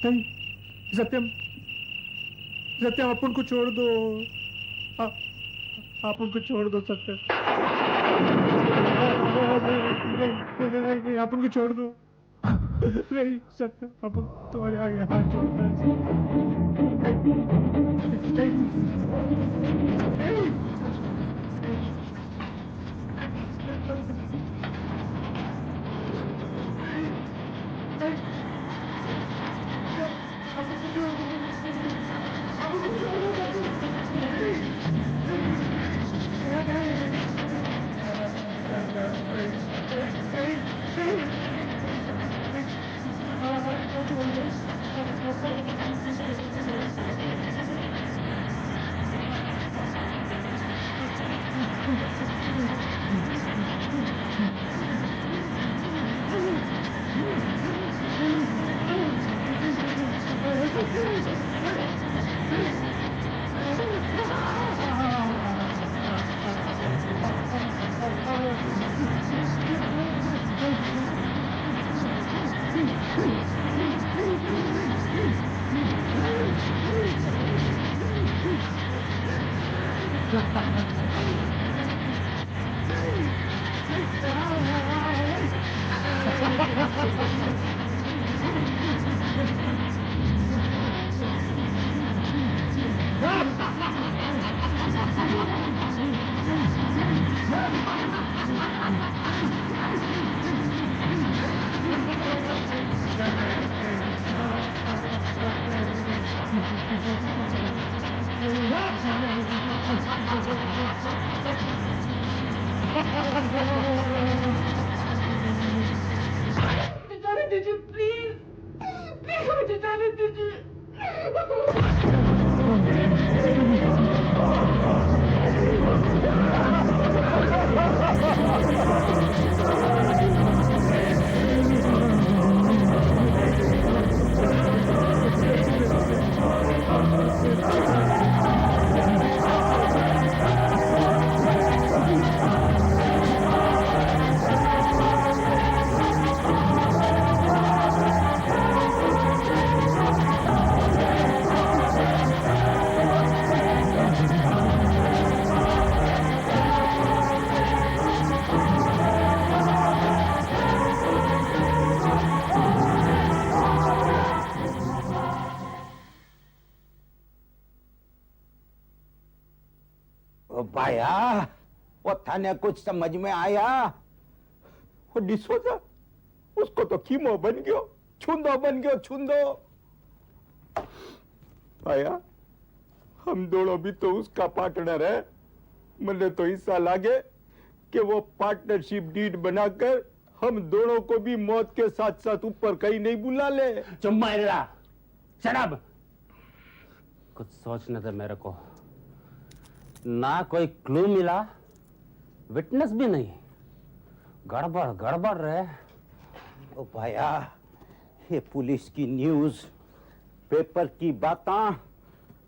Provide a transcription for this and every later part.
नहीं, सत्यम, सत्यम अपन को छोड़ दो, आप उनको छोड़ दो सत्यम, नहीं, आप उनको छोड़ दो, नहीं सत्यम, अपन तुम्हारे आगे हाथ जोड़ता जाने दीजिए प्लीज, प्लीज मुझे जाने दीजिए। भाया, वो थाने कुछ समझ में आया? वो डिसोजा, उसको तो कीमो बन गयो, छुंदो बन गयो, छुंदो। भाया, हम दोनों भी तो उसका पार्टनर है। मुझे तो ऐसा लागे कि वो पार्टनरशिप डीड बनाकर हम दोनों को भी मौत के साथ साथ ऊपर कहीं नहीं बुला ले। चुम्मा इधर, शराब। कुछ सोचने दे मेरे को। ना कोई क्लू मिला, विटनेस भी नहीं, गड़बड़ गड़बड़ रहे। ओ भाया, ये पुलिस की न्यूज, पेपर की बातें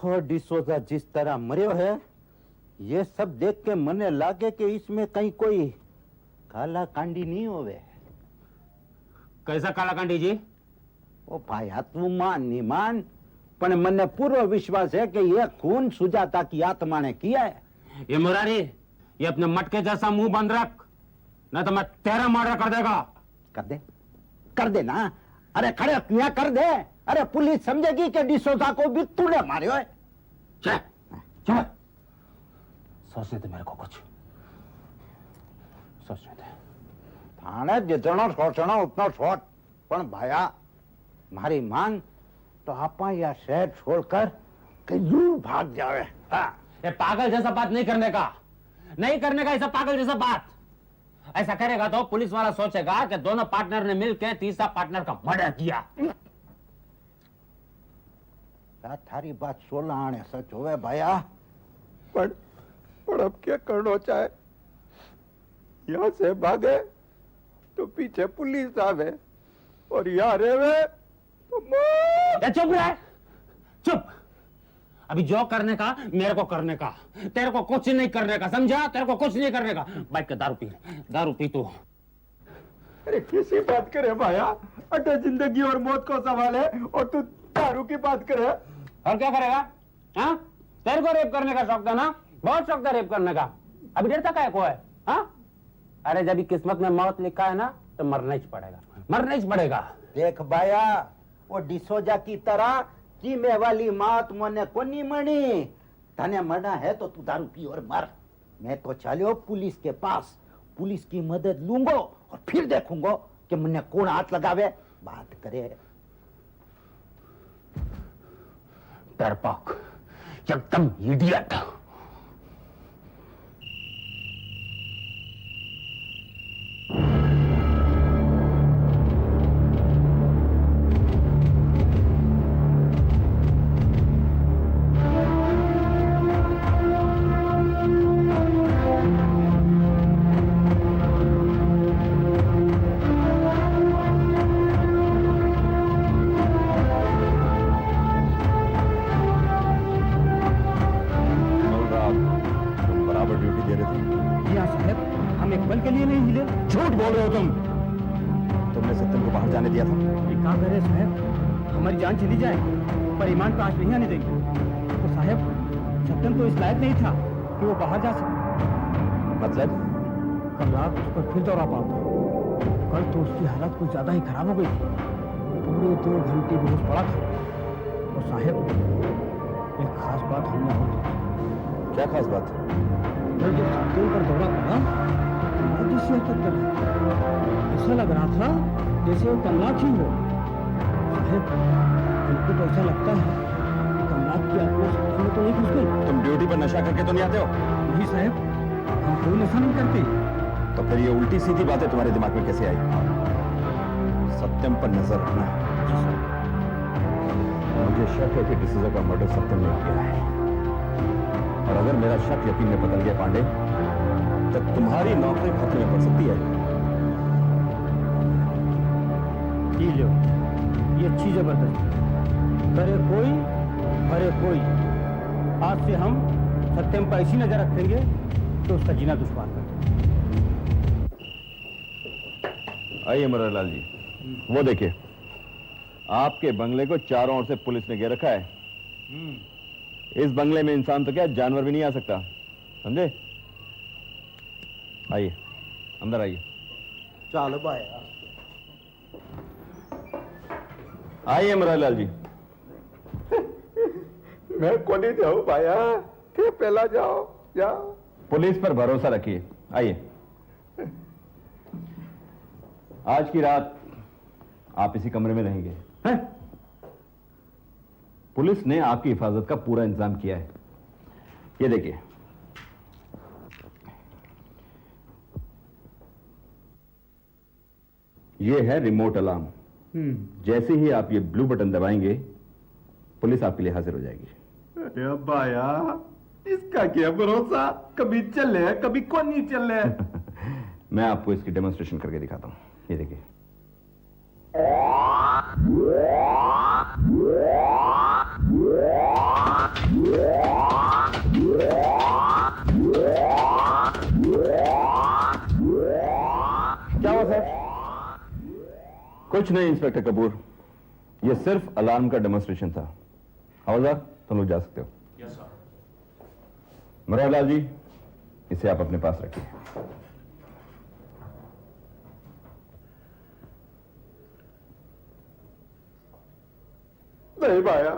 और डिसोजा जिस तरह मरियो है, ये सब देख के मने लागे कि इसमें कहीं कोई काला कांडी नहीं होवे। कैसा काला कांडी जी? ओ भाया, तू मान नहीं मान, पर मने पूरा विश्वास है कि यह खून सुजाता की आत्मा ने किया है। ये मुरारी, ये अपने मटके जैसा मुंह बंद रख, नहीं तो मैं तेरा मर्डर कर देगा। कर दे ना। अरे खड़े क्यों कर दे? अरे पुलिस समझेगी कि डिसोजा को भी तूने मारियो है। चल, सोचने दे मेरे को कुछ, सोचने दे। थाने जितना सोचना उतना सोच, पण भाया मारी मान तो आपा या शहर छोड़कर कहीं दूर भाग जावे। ये पागल जैसा बात नहीं करने का, नहीं करने का ऐसा पागल जैसा बात। ऐसा करेगा तो पुलिस वाला सोचेगा कि दोनों पार्टनर ने मिलकर तीसरा पार्टनर का मर्डर किया। थारी बात 16 आने सच होवे भाया, पर अब क्या करना चाहे? यहाँ से भागे तो पीछे पुलिस आवे, और यहाँ रहे तो चुप रहे, चुप। अभी जो करने का मेरे को करने का, तेरे को कुछ नहीं करने का, समझा? तेरे को कुछ नहीं करने का। बैठ के दारू पी तू। अरे किसी बात करे भाया, अटे जिंदगी और मौत को सवाल है और तू दारू की बात करे। और क्या करेगा? हाँ, तेरे को रेप करने का शौक था ना? बहुत शौक था रेप करने का। अभी डरता काय को है? हाँ? अरे जब किस्मत में मौत लिखा है ना तो मरना ही पड़ेगा, मरना ही पड़ेगा। देख बाया, वो डिसोजा की तरह कीमे वाली मौत मने कोनी मणी। तने मरना है तो तू दारू पी और मर। मैं तो चलो पुलिस के पास, पुलिस की मदद लूंगा और फिर देखूंगा कि मने कौन हाथ लगावे। बात करे डरपोक, एकदम इडियट। झूठ बोल रहे हो तुमने सत्यम को बाहर जाने दिया था। ये क्या करे साहब, हमारी जान चली जाए पर ईमान पे आंच नहीं आने देंगे। तो साहब सत्यम तो इस लायक नहीं था कि वो बाहर जा सके। मतलब? कल रात उस पर फिर दौरा पड़ा। कल तो उसकी हालत कुछ ज्यादा ही खराब हो गई थी, पूरे 2 घंटे बेहोश पड़ा था। और साहब एक खास बात हमने और देखी। क्या खास बात? कल जब सत्यम पर दौरा पड़ा ऐसा लग रहा था जैसे वो कमलाक ही हो। साहब हमको तो ऐसा लगता है कि कमलाक की आत्मा सत्यम में तो नहीं घुस गई। तुम ड्यूटी पर नशा करके तो नहीं आते हो? नहीं साहब, हम कोई नशा नहीं करते। तो फिर ये उल्टी सीधी बातें तुम्हारे दिमाग में कैसे आई? सत्यम पर नजर रखना। मुझे शक है कि डिसूजा का मर्डर सत्यम ने किया है, और अगर मेरा शक यकीन में बदल गया पांडे तो तुम्हारी नौकरी खतरे में पड़ सकती है। जी लो, ये अच्छी जबरदस्ती। करे कोई भरे कोई। आज से हम सत्यम पर ऐसी नजर रखेंगे तो उसका जीना दुश्वार कर देंगे। आइए मुरारलाल जी, वो देखिए आपके बंगले को चारों ओर से पुलिस ने घेर रखा है। इस बंगले में इंसान तो क्या जानवर भी नहीं आ सकता, समझे? आइए अंदर आइए। चल बाया। आइए मुरारलाल जी। मैं कोनी जाऊं भाया, थे पहला जाओ जाओ। पुलिस पर भरोसा रखिए। आइए। आज की रात आप इसी कमरे में रहेंगे। हैं? पुलिस ने आपकी हिफाजत का पूरा इंतजाम किया है। ये देखिए, ये है रिमोट अलार्म। जैसे ही आप ये ब्लू बटन दबाएंगे पुलिस आपके लिए हाजिर हो जाएगी। अरे भाया, इसका क्या भरोसा, कभी चले कभी कौन नहीं चले। मैं आपको इसकी डेमोन्स्ट्रेशन करके दिखाता हूं। ये देखिए। क्या हुआ सर? कुछ नहीं इंस्पेक्टर कपूर, यह सिर्फ अलार्म का डेमोन्स्ट्रेशन था। हवलदार, तुम लोग जा सकते हो। Yes sir. मुरारलाल जी, इसे आप अपने पास रखिए। नहीं भाया,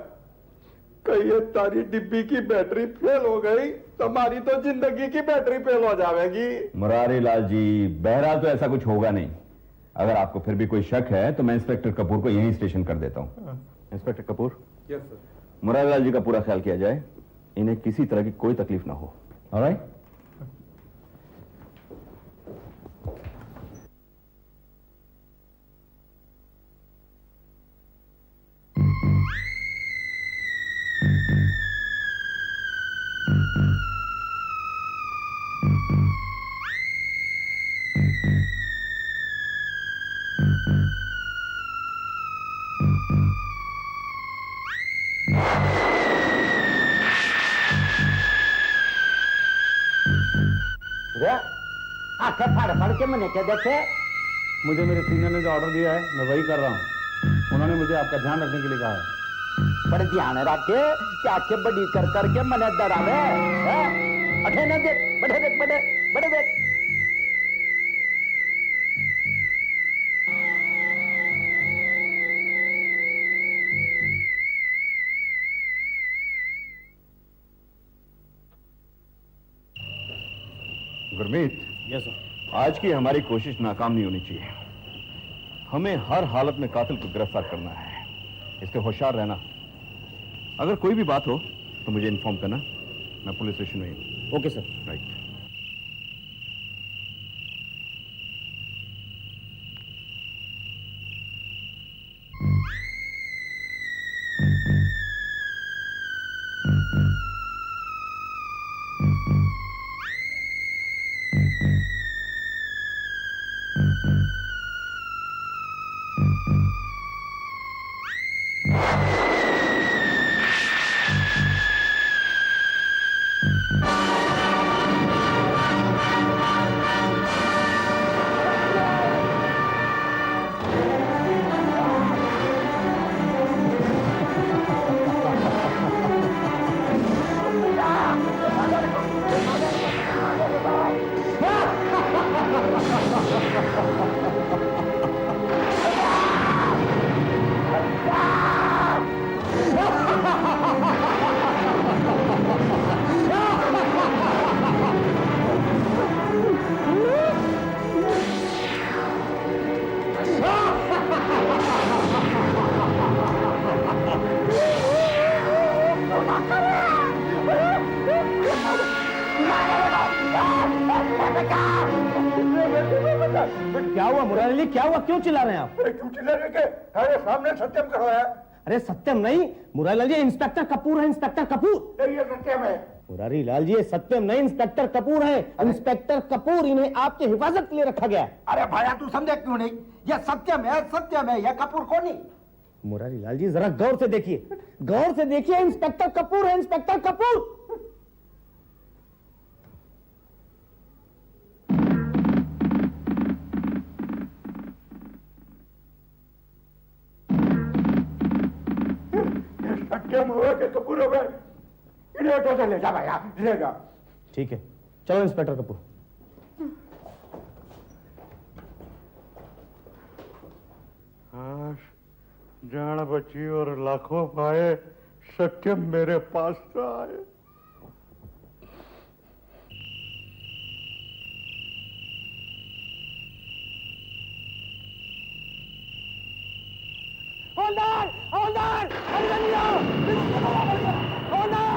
कहीं ये तारी डिब्बी की बैटरी फेल हो गई तो हमारी तो जिंदगी की बैटरी फेल हो जाएगी। मुरारीलाल जी, बहरहाल तो ऐसा कुछ होगा नहीं। अगर आपको फिर भी कोई शक है तो मैं इंस्पेक्टर कपूर को यहीं स्टेशन कर देता हूं। Inspector Kapoor. Yes sir. Murarilal ji का पूरा ख्याल किया जाए, इन्हें किसी तरह की कोई तकलीफ ना हो। ऑलराइट? आंखें फाड़ फाड़ के मैंने क्या देखे? मुझे मेरे सीनियर ने जो ऑर्डर दिया है मैं वही कर रहा हूँ। उन्होंने मुझे आपका ध्यान रखने के लिए कहा है। पर ध्यान रखे कि आंखें बड़ी कर करके मने डरावे। अठे न देख, बड़े देख, बड़े देख। Gurmeet, yes sir. आज की हमारी कोशिश नाकाम नहीं होनी चाहिए। हमें हर हालत में कातिल को गिरफ्तार करना है, इसलिए होशियार रहना। अगर कोई भी बात हो तो मुझे इन्फॉर्म करना, मैं पुलिस स्टेशन में हूं। Okay sir. राइट। क्या हुआ मुरारी अली, क्या हुआ? क्यों चिल्ला रहे हैं आप? क्यों चिल्ला रहे के? अरे सामने सत्यम खड़ा है। अरे सत्यम नहीं, मुरारी लाल जी, इंस्पेक्टर कपूर है, इंस्पेक्टर कपूर। नहीं, ये सत्यम है। मुरारी लाल जी, सत्यम नहीं, इंस्पेक्टर कपूर है। इंस्पेक्टर कपूर, इन्हें आपकी हिफाजत के लिए रखा गया। अरे भैया तू समझे क्यों नहीं? ये सत्यम है, ये कपूर कौन नहीं? मुरारी लाल जी जरा गौर से देखिए, गौर से देखिए, इंस्पेक्टर कपूर है, इंस्पेक्टर कपूर। सत्यम हुआ कि कपूर हो गए? इन्हें ऑटो से ले जा भैया, ले जा। ठीक है, चलो इंस्पेक्टर कपूर। जान बची और लाखों पाए, सत्यम मेरे पास तो आए। हवलदार, हवलदार, अंदर नहीं आओ। हवलदार!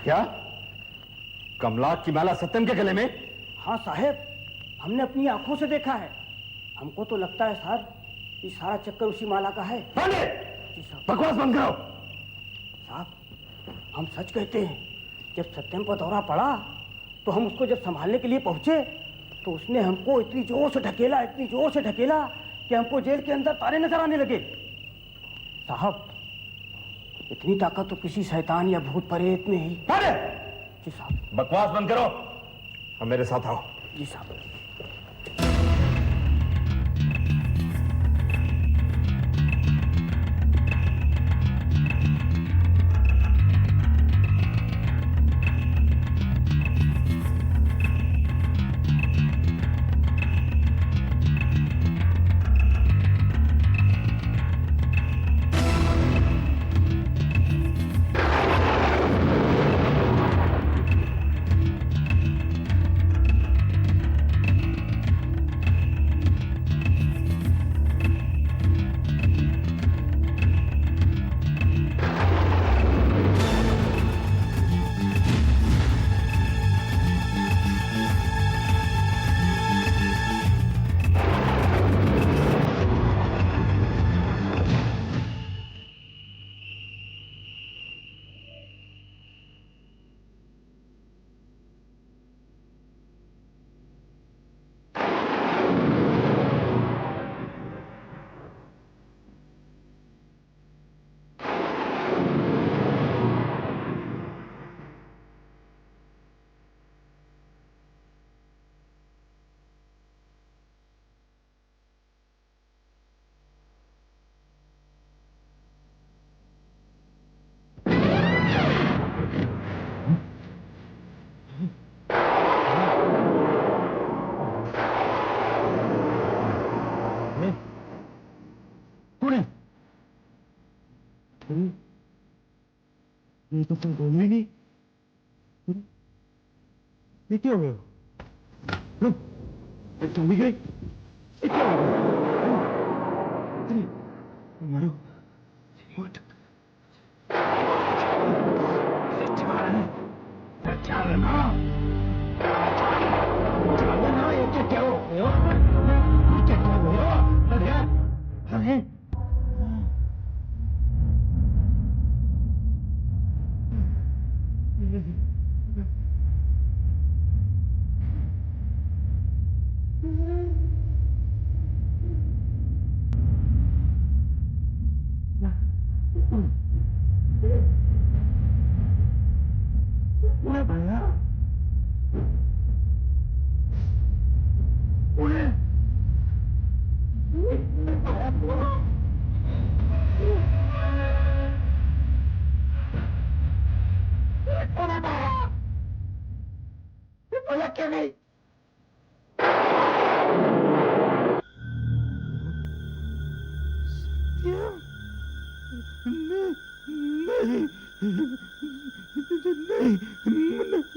क्या कमला की माला सत्यम के गले में? हाँ साहब, हमने अपनी आंखों से देखा है। हमको तो लगता है साहब, ये सारा चक्कर उसी माला का है। जी साहब। बकवास बंद करो। साहब, हम सच कहते हैं, जब सत्यम पर दौरा पड़ा तो हम उसको जब संभालने के लिए पहुंचे तो उसने हमको इतनी जोर से ढकेला, इतनी जोर से ढकेला कि हमको जेल के अंदर तारे नजर आने लगे। साहब, इतनी ताकत तो किसी शैतान या भूत प्रेत में ही। जी साहब। बकवास बंद करो, अब मेरे साथ आओ। जी साहब। ये तो तुम बोल ही नहीं। ये क्या हो गया? तुम भी गई? ये क्या हो गया? अरे मारो उठ। चालना ये क्या हो गया? क्या हो गया? अरे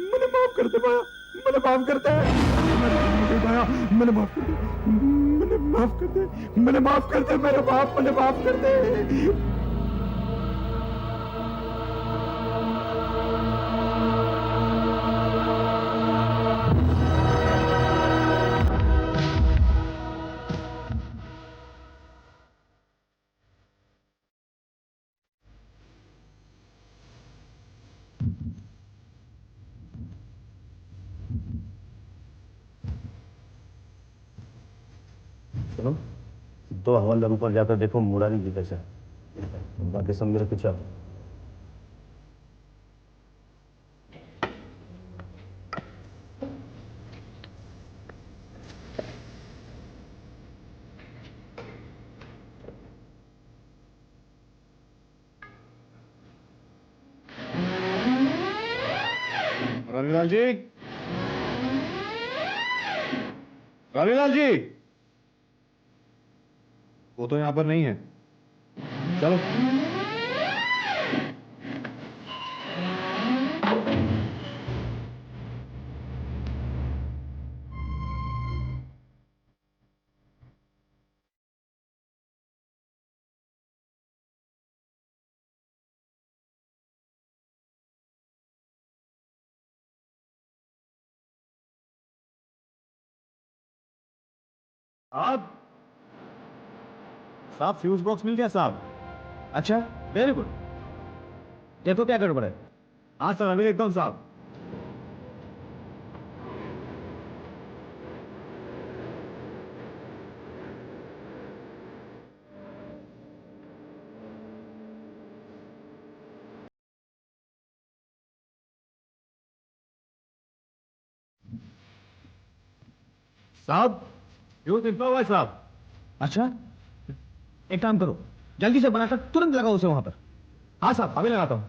मैंने माफ कर दे पाया। मैंने माफ कर दे पाया। मैंने माफ कर दे। मैंने माफ कर दे। मैंने माफ कर दे मेरे बाप। मैंने माफ कर दे। सुनो, 2 हवलदार ऊपर जाकर देखो मुरारी जी कैसे बाकी सब मेरे पीछे आओ। रविलाल जी, रविलाल जी, वो तो यहां पर नहीं है। चलो। आप साहब फ्यूज बॉक्स मिल गया साहब। अच्छा, वेरी गुड। देखो क्या गड़बड़ है। हाँ सर, अभी एकदम साहब। साहब फ्यूज निकला हुआ है साहब। अच्छा, एक काम करो, जल्दी से बनाकर तुरंत लगाओ उसे वहां पर। हाँ साहब, अभी लगाता हूं।